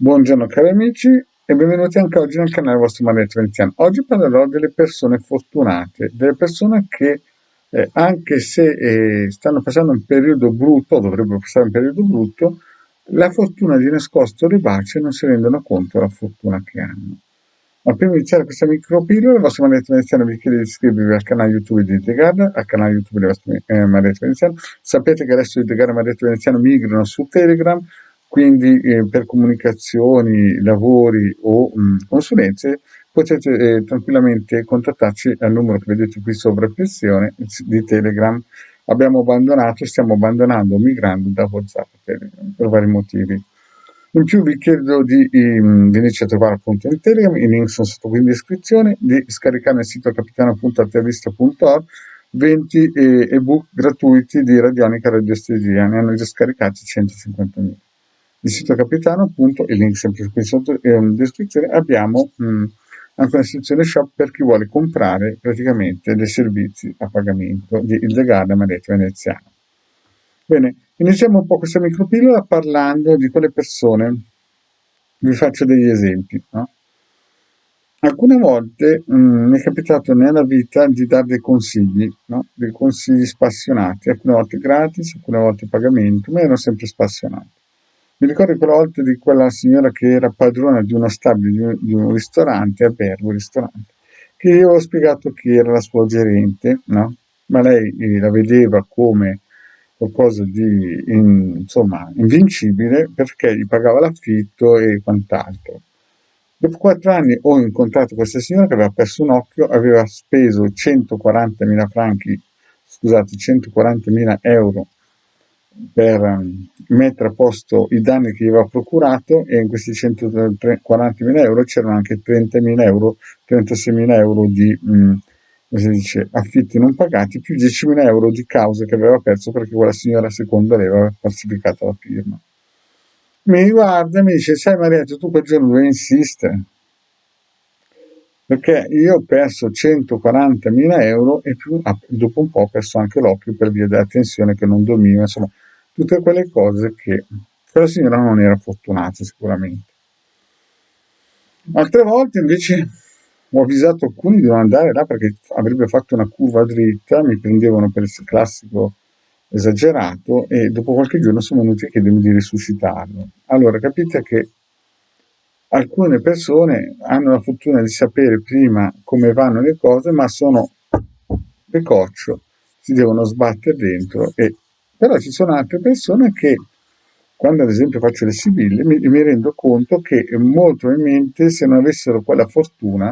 Buongiorno cari amici e benvenuti anche oggi nel canale vostro Maledetto Veneziano. Oggi parlerò delle persone fortunate, delle persone che anche se stanno passando un periodo brutto, o dovrebbero passare un periodo brutto, la fortuna di nascosto le bacia e non si rendono conto della fortuna che hanno. Ma prima di iniziare questa micropillola, il vostro Maledetto Veneziano vi chiede di iscrivervi al canale YouTube di The Garda, al canale YouTube del vostro Maledetto Veneziano. Sapete che adesso The Garda e Maledetto Veneziano migrano su Telegram, quindi per comunicazioni, lavori o consulenze potete tranquillamente contattarci al numero che vedete qui sopra pressione di Telegram. Stiamo abbandonando, migrando da WhatsApp a Telegram per vari motivi. In più vi chiedo di venirci a trovare appunto in Telegram, i link sono sotto qui in descrizione, di scaricare il sito capitano.altavista.org 20 ebook gratuiti di radionica e radioestesia, ne hanno già scaricati 150.000. Il sito capitano, appunto, il link sempre qui sotto in descrizione, abbiamo anche una sezione shop per chi vuole comprare praticamente dei servizi a pagamento di Ildegarda Maledetto Veneziano. Bene, iniziamo un po' questa micropillola parlando di quelle persone, vi faccio degli esempi, no? Alcune volte mi è capitato nella vita di dare dei consigli, no? Dei consigli spassionati, alcune volte gratis, alcune volte a pagamento, ma erano sempre spassionati. Mi ricordo quella volta di quella signora che era padrona di uno stabile, di un ristorante, albergo, ristorante, che io avevo spiegato chi era la sua gerente, no? Ma lei la vedeva come qualcosa di insomma invincibile perché gli pagava l'affitto e quant'altro. Dopo 4 anni ho incontrato questa signora che aveva perso un occhio, aveva speso 140.000 franchi, scusate, 140.000 euro per mettere a posto i danni che gli aveva procurato, e in questi 140.000 euro c'erano anche 30.000 euro, 36.000 euro di come si dice, affitti non pagati, più 10.000 euro di cause che aveva perso perché quella signora secondo lei aveva falsificato la firma. Mi guarda e mi dice: sai Marietto, tu quel giorno dovevi insistere, perché io ho perso 140.000 euro e più, dopo un po' ho perso anche l'occhio per via della tensione, che non dormiva, insomma, tutte quelle cose che quella signora non era fortunata sicuramente. Altre volte invece ho avvisato alcuni di non andare là perché avrebbe fatto una curva dritta, mi prendevano per il classico esagerato e dopo qualche giorno sono venuti a chiedermi di risuscitarlo. Allora capite che alcune persone hanno la fortuna di sapere prima come vanno le cose, ma sono pecoccio, si devono sbattere dentro. Però ci sono altre persone che, quando ad esempio faccio le sibille, mi rendo conto che molto probabilmente se non avessero quella fortuna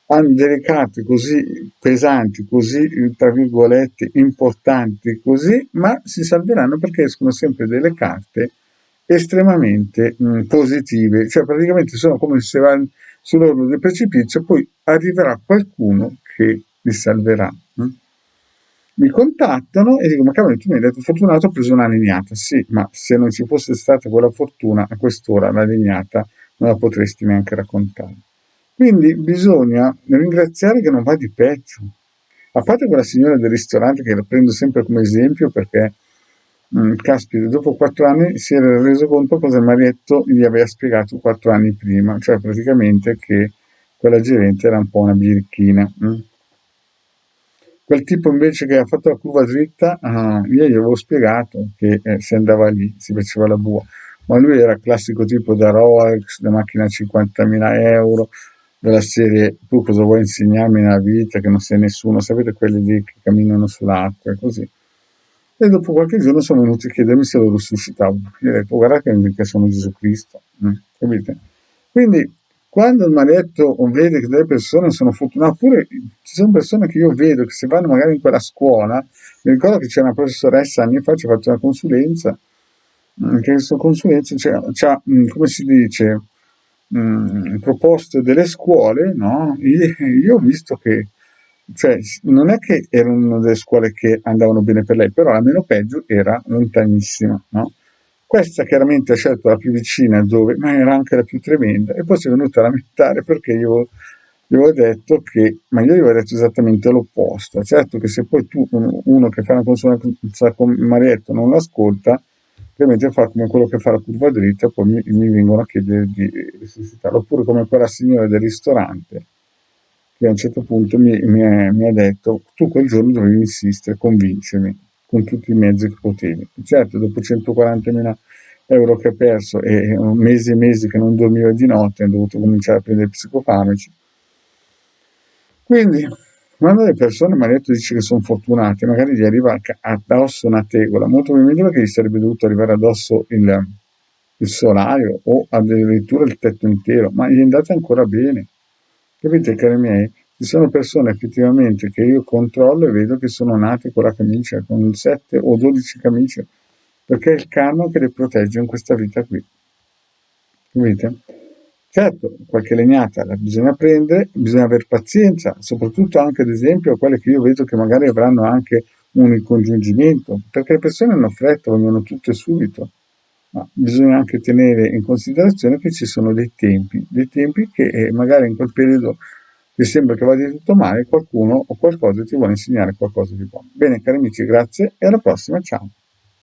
hanno delle carte così pesanti, così tra virgolette importanti, così, ma si salveranno perché escono sempre delle carte estremamente positive, cioè praticamente sono come se vanno sull'orlo del precipizio, poi arriverà qualcuno che li salverà. Mi contattano e dico: ma cavolo, tu mi hai detto fortunato, ho preso una legnata. Sì, ma se non ci fosse stata quella fortuna, a quest'ora la legnata non la potresti neanche raccontare. Quindi bisogna ringraziare che non va di peggio. A parte quella signora del ristorante che la prendo sempre come esempio perché, caspita, dopo 4 anni si era reso conto cosa il marietto gli aveva spiegato 4 anni prima, cioè praticamente che quella gerente era un po' una birichina. Quel tipo invece che ha fatto la curva dritta, io gli avevo spiegato che se andava lì si faceva la bua, ma lui era il classico tipo da Rolex, da macchina a 50.000 euro, della serie tu cosa vuoi insegnarmi nella vita che non sei nessuno, sapete quelli lì che camminano sull'acqua e così. E dopo qualche giorno sono venuti a chiedermi se lo risuscitavo. Gli ho detto: guarda che sono Gesù Cristo, capite? Quindi quando il maledetto vede che delle persone sono fortunate, oppure ci sono persone che io vedo che se vanno magari in quella scuola, mi ricordo che c'è una professoressa anni fa, ci ha fatto una consulenza, che questa consulenza come si dice, proposto delle scuole, no? Io ho visto che, cioè, non è che erano delle scuole che andavano bene per lei, però la meno peggio era lontanissima, no? Questa chiaramente ha scelto la più vicina dove, ma era anche la più tremenda, e poi si è venuta a lamentare perché gli avevo detto che, ma io gli avevo detto esattamente l'opposto. Certo che se poi tu, uno che fa una consulenza con Marietto non l'ascolta, ovviamente fa come quello che fa la curva dritta, poi mi vengono a chiedere di resuscitarlo, oppure come quella signora del ristorante che a un certo punto mi ha detto tu quel giorno dovevi insistere, convincermi con tutti i mezzi che potevi. Certo, dopo 140.000 euro che ho perso e mesi e mesi che non dormivo di notte, ho dovuto cominciare a prendere psicofarmaci. Quindi, quando le persone mi hanno detto dice che sono fortunate, magari gli arriva addosso una tegola, molto probabilmente perché gli sarebbe dovuto arrivare addosso il solario o addirittura il tetto intero, ma gli è andata ancora bene. Capite, cari miei? Ci sono persone effettivamente che io controllo e vedo che sono nate con la camicia, con 7 o 12 camicie, perché è il karma che le protegge in questa vita qui. Capite? Certo, qualche legnata la bisogna prendere, bisogna avere pazienza, soprattutto anche ad esempio quelle che io vedo che magari avranno anche un ricongiungimento, perché le persone hanno fretta, vogliono tutto e subito, ma bisogna anche tenere in considerazione che ci sono dei tempi che magari in quel periodo che sembra che vada tutto male, qualcuno o qualcosa ti vuole insegnare qualcosa di buono. Bene, cari amici, grazie e alla prossima, ciao.